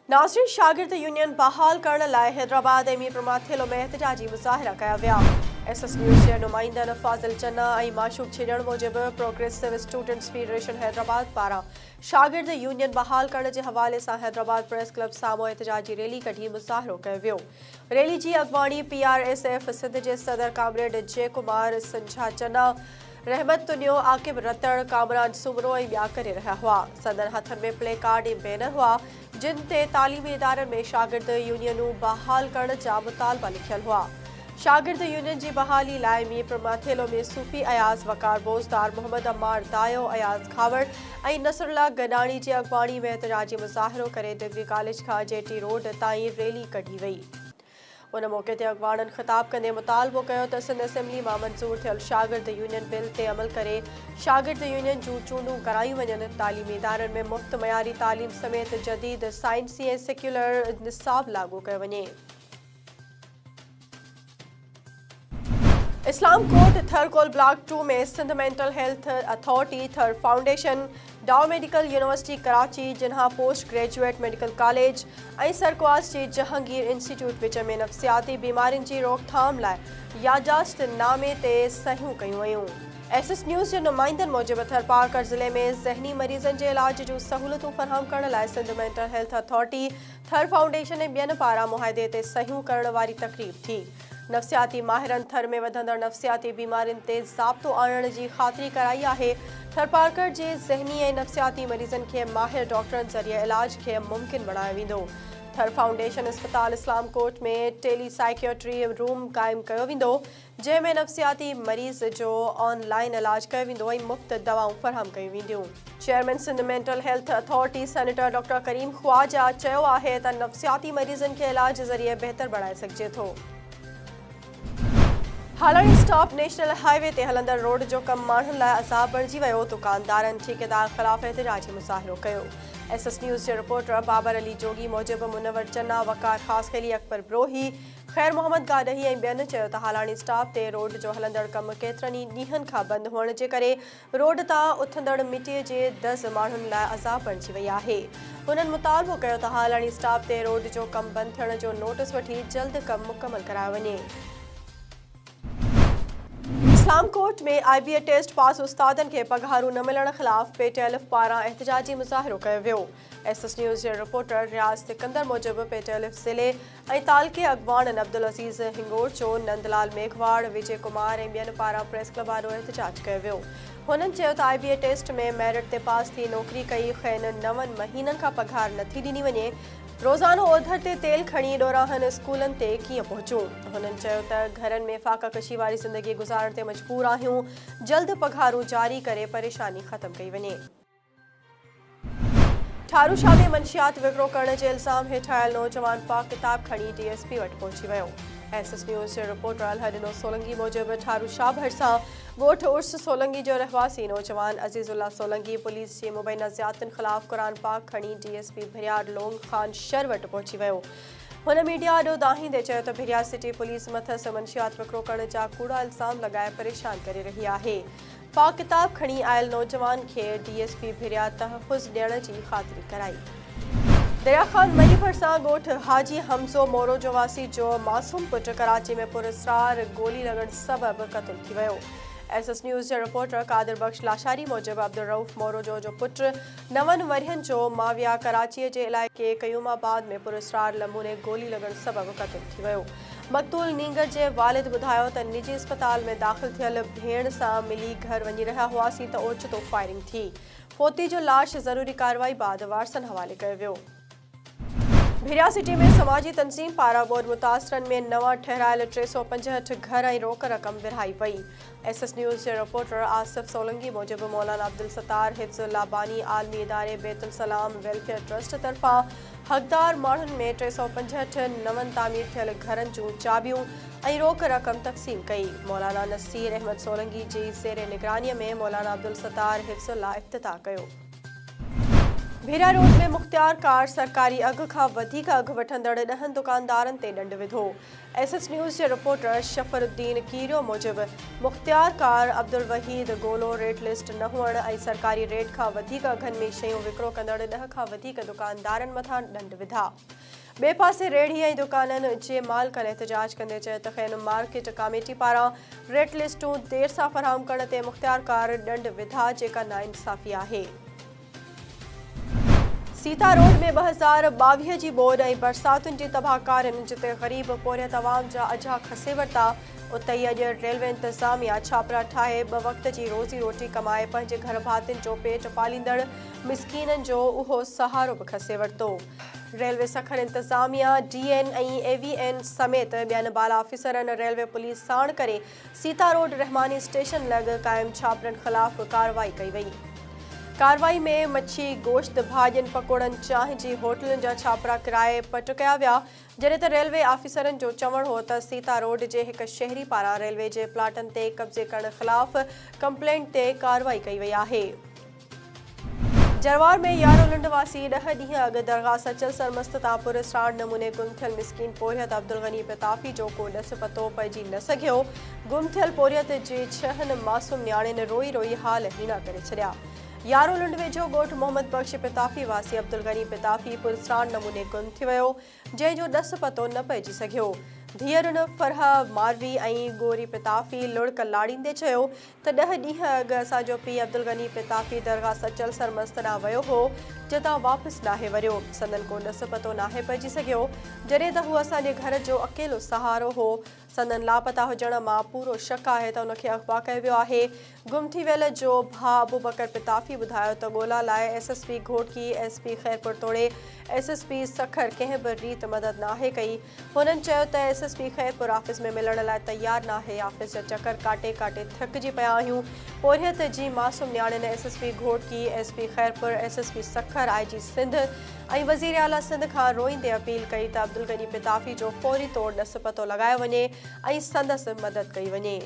नाज़रीन, शागिर्द यूनियन बहाल करण लाइ हैदराबाद ऐं मीर माथेलो में एहतजाजी मुज़ाहिरा कया विया। SS न्यूज़ जे नुमाइंदनि फाज़िल चन्ना ऐं माशूक छेड़ण मूजिबि प्रोग्रेसिव स्टूडेंट्स फेडरेशन हैदराबाद पारां शागिर्द यूनियन बहाल करण जे हवाले सां हैदराबाद प्रेस क्लब साम्हूं एहतजाजी रैली कढी मुज़ाहिरो कयो वियो। रैली जी अॻवानी PRSF सिंध जे सदर कामरेड जय कुमार संझा चन्ना, रहमत तुनियो, आकिब रतड़, कामरान सुमरो ऐं ॿिया करे रहिया हुआ। संदन हथनि में प्ले कार्ड ऐं बैनर हुआ जिन ते तालीमी इदारनि में शागिर्द यूनियनूं बहाल करण जा मुतालबा लिखियल हुआ। शागिर्द यूनियन जी बहाली लाइ मीर माथेलो में सूफ़ी अयाज़ वकार बोज़दार, मोहम्मद अम्मार दायो, अयाज़ खावड़ ऐं नसरुल्ला गडाणी जी अॻवानी में एहतजाजी मुज़ाहिरो करे डिग्री कॉलेज खां JT रोड ताईं रैली कढी वई। उन मौक़े ते अॻवाननि ख़िताब कंदे मुतालबो कयो त सिंध असेंबली मां मंज़ूर थियल शागिर्द यूनियन बिल ते अमल करे शागिर्द यूनियन जूं चूंडूं करायूं वञनि, तालीमी इदारनि में मुफ़्त मयारी तालीम समेत जदीद साइंसी ऐं सेक्युलर निसाब लागू कयो वञे। इस्लाम कोर्ट थरकोल ब्लॉक 2 में सिंध मेंटल हेल्थ अथॉरिटी, थर फाउंडेशन, डाउ मेडिकल यूनिवर्सिटी कराची, जिन्हा पोस्ट ग्रेजुएट मेडिकल कॉलेज ऐं सरकवास जी जहांगीर इंस्टीट्यूट विच में नफ़्सियाती बीमारियुनि जी रोकथाम लाइ यादाश्त नामे ते सहियूं कयूं वयूं। SS न्यूज़ जे नुमाइंदनि मूजिबि थरपारकर ज़िले में ज़हनी मरीज़नि जे इलाज जूं सहूलियतूं फ़राहम करण लाइ सिंध मेंटल हेल्थ अथॉरिटी, थर फाउंडेशन ऐं ॿियनि पारां मुआहदे ते सहियूं करण वारी तक़रीब थी। नफ़्सियाती माहिरनि थर में वधंदड़ नफ़्सियाती बीमारियुनि ते ज़ाब्तो आणण जी ख़ातिरी कराई आहे। थरपारकर जे ज़हनी ऐं नफ़्सियाती मरीज़नि खे माहिर डॉक्टरनि ज़रिए इलाज खे मुमकिन बणायो वेंदो। थर फाउंडेशन अस्पताल इस्लाम कोर्ट में टेली साइकियाट्री रूम क़ाइमु कयो वेंदो, जंहिंमें नफ़्सियाती मरीज़ जो ऑनलाइन इलाज कयो वेंदो ऐं मुफ़्त दवाऊं फ़राहम कयूं वेंदियूं। Chairman Sindh mental health authority senator doctor Karim Khwaja चयो आहे त नफ़्सियाती मरीज़नि खे इलाज ज़रिए बहितर बणाए सघिजे थो। हालाणी स्टॉप नेशनल हाईवे ते हलंदड़ रोड जो कम माण्हुनि लाइ अज़ाब बणिजी वियो। दुकानदारनि ठेकेदार ख़िलाफ़ एहतजाजी मुज़ाहिरो कयो। SS न्यूज़ जे रिपोर्टर बाबर अली जोगी मूजिबि मुनवर चन्ना, वकार ख़ासखेली, अकबर ब्रोही, ख़ैर मोहम्मद गाडही ऐं ॿियनि चयो त हालाणी स्टॉप ते रोड जो हलंदड़ कम केतिरनि ई ॾींहनि खां बंदि हुअण जे करे रोड तां उथंदड़ मिटीअ जे दज़ माण्हुनि लाइ अज़ाब बणिजी वई आहे। हुननि मुतालबो कयो त हालाणी स्टॉप ते रोड जो कम बंदि थियण जो नोटिस वठी जल्द कम मुकमल करायो वञे। इस्लाम कोर्ट में IBA टेस्ट पास उस्तादनि खे पघारूं न मिलण ख़िलाफ़ PTLF पारां एहतजाजी मुज़ाहिरो कयो वियो। SS न्यूज़ जे रिपोर्टर रियाज़ सिकंदर मूजिबि PTLF ज़िले ऐं तालके अॻवाननि अब्दुल अज़ीज़ हिंगोरचो, नंदलाल मेघवाड़, विजय कुमार ऐं ॿियनि पारां प्रेस क्लब वारो एहतजाज कयो वियो। हुननि चयो त IBA टेस्ट में मेरिट ते पास थी नौकरी कई खेनि 9 महीननि खां पघार नथी ॾिनी वञे। रोज़ानो ओधर ते तेल खणी ॾोराहनि स्कूलनि ते कीअं पहुचूं। हुननि चयो त घरनि में फाका कशी वारी ज़िंदगी गुज़ारण ते मजबूर आहियूं। जल्द पघारूं जारी करे परेशानी ख़त्म कई वञे। ठारूशा में मंशियात विकिरो करण जे इल्ज़ाम हेठि आयल नौजवान पाक किताब खणी DSP वटि पहुची वियो। SS न्यूज़ जे रिपोर्टर अलहदिनो सोलंगी मूजिबि ठारूशा भरिसां ॻोठ उर्स सोलंगी जो रहवासी नौजवान अज़ीज़ुल्ला सोलंगी पुलिस जी मुबैना ज़ियादतुनि ख़िलाफ़ क़ुरान पाक खणी DSP भिरियार लोंग ख़ान शर वटि पहुची वियो। हुन मीडिया ॾोह दाहींदे चयो त भिरियार सिटी पुलिस मथसि मंशियात विकिरो करण जा कूड़ा इल्ज़ाम लॻाए परेशान करे रही आहे। पाक किताब खणी आयल नौजवान खे DSP भिरियार तहफ़ुज़ ॾियण जी ख़ातिरी कराई। दरिया ख़ान मरी भरिसां ॻोठ हाजी हमज़ो मोरो जो वासी जो मासूम पुटु कराची में पुरस्रार गोली लॻण सबबि क़तलु थी वियो। SS न्यूज़ जे रिपोर्टर कादिर बख्श लाशारी मूजिबि अब्दुल रऊफ़ मोरो जो पुटु 9 वरियनि जो माविया कराचीअ जे इलाइक़े कयूमाबाद में पुरस्रार नमूने गोली लॻण सबबि क़तलु थी वियो। मक़तूल नींगर जे वालिद ॿुधायो त निजी अस्पताल में दाख़िल थियल भेण सां मिली घर वञी रहिया हुआसीं त ओचितो फायरिंग थी। फोती जो लाश ज़रूरी कार्रवाई बाद वारसनि हवाले कयो वियो। भिरिया सिटी में समाजी तंज़ीम पारां बोड मुतासिरनि में नवां ठहिरायल 365 घर ऐं रोक रक़म विरहाई वई। SS न्यूज़ जे रिपोर्टर आसिफ सोलंगी मूजिबि मौलाना अब्दुल सत्तार हिफ्ज़ुल्लाह बानी आलमी इदारे बैतुल सलाम वेलफेयर ट्रस्ट तरफ़ां हक़दार माण्हुनि में 365 नवनि तामीर थियल घरनि जूं चाबियूं ऐं रोक रक़म तक़सीम कई। मौलाना नसीर अहमद सोलंगी जी ज़ेर निगरानीअ में मौलाना अब्दुल सत्तार हिफ्ज़ुल्लाह इफ़्तिताह कयो। भेरा रोड में मुख्तियार कार सरकारी अघ खां वधीक अघ वठंदड़ 10 दुकानदारनि ते ॾंढ विधो। एसएस न्यूज़ जे रिपोर्टर शफरुद्दीन कीरियो मूजिब मुख्तियार कार अब्दुल वहीद गोलो रेट लिस्ट न हुअण ऐं सरकारी रेट खां वधीक अघनि में शयूं विकिरो कंदड़ 10 खां वधीक दुकानदारनि मथां ॾंढ विधा। ॿिए पासे रेढ़ी ऐं दुकाननि जे मालिकनि एहतजाज कंदे चयो त खेनि मार्केट कमेटी पारां रेट लिस्टूं देर सां फ़राहम करण ते मुख्तियार कार ॾंढ विधा जेका नाइंसाफ़ी आहे। सीता रोड में 2022 जी ॿोॾि ऐं बरसातुनि जी तबाहकारियुनि जिते ग़रीब पोरियत अवाम जा अझा खसे वरिता उते ई अॼु रेलवे इंतिज़ामिया छापरा ठाहे 2 वक़्त जी रोज़ी रोटी कमाए पंहिंजे घर भातियुनि जो पेट पालींदड़ मिसकीननि जो उहो सहारो बि खसे वरितो। रेलवे सखर इंतिज़ामिया DN ऐं AVN समेत ॿियनि बाला ऑफिसरनि रेलवे पुलिस साण करे सीता रोड रहमानी स्टेशन लॻ क़ाइम छापरनि ख़िलाफ़ कार्रवाई कई वई। कार्रवाई में मच्छी गोश्त भाॼियुनि पकोड़नि चांहि जी होटलुनि जा छापरा किराए पट कया विया जॾहिं त रेलवे ऑफिसरनि जो चवणु हो त सीता रोड जे हिक शहरी पारां रेलवे जे प्लाटनि ते कब्ज़े करण ख़िलाफ़ कंप्लेंट ते कार्रवाई कई वई आहे। जरवार में यारो लुंडवासी 10 ॾींहं अॻु दरगाह सचल सरमस्त तां पुरस्राण नमूने गुम थियल मिसकीन पोरियत अब्दुल गनी प्रताफ़ी जो को ॾस पतो पइजी न सघियो। गुम थियल पोरियत जे 6 मासूम न्याणियुनि रोई रोई हाल हीना करे छॾिया। यारो लुंड वेझो ॻोठ मोहम्मद बख्श प्रताफ़ी वासी अब्दुल गनी प्रताफ़ी पुरस्राण नमूने गुम थी वियो जंहिंजो ॾस पतो न पइजी सघियो। धीअरुनि फरह मारवी ऐं गोरी प्रताफ़ी लुड़क लाड़ींदे चयो त 10 ॾींहं अॻु असांजो पीउ अब्दुल गनी प्रताफ़ी दरगाह सचल सरमस्त ॾांहुं वियो हो जितां वापसि नाहे वरियो। संदन को ॾस पतो नाहे पइजी सघियो जॾहिं त हू असांजे घर जो अकेलो सहारो हो। संदन लापता हुजण मां पूरो शक आहे त उनखे अगवा कयो वियो आहे। गुम थी वियल जो भाउ अबू बकर प्रताफ़ी ॿुधायो त ॻोल्हा लाइ SSP घोटकी SP ख़ैरपुर तोड़े SSP सखर कंहिं बि रीत मदद नाहे कई। हुननि चयो त SSP ख़ैरपुर ऑफिस में मिलण लाइ तयारु नाहे। ऑफिस जा चकर काटे काटे थकिजी पिया आहियूं। पोरियत जी मासूम न्याणियुनि SSP Ghotki SP Khairpur SSP Sukkur IG Sindh ऐं वज़ीर आला सिंध खां रोईंदे अपील कई त अब्दुल गनी प्रताफ़ी जो फौरी तौर ॾस पतो लॻायो वञे ऐं संदसि मदद कई वञे।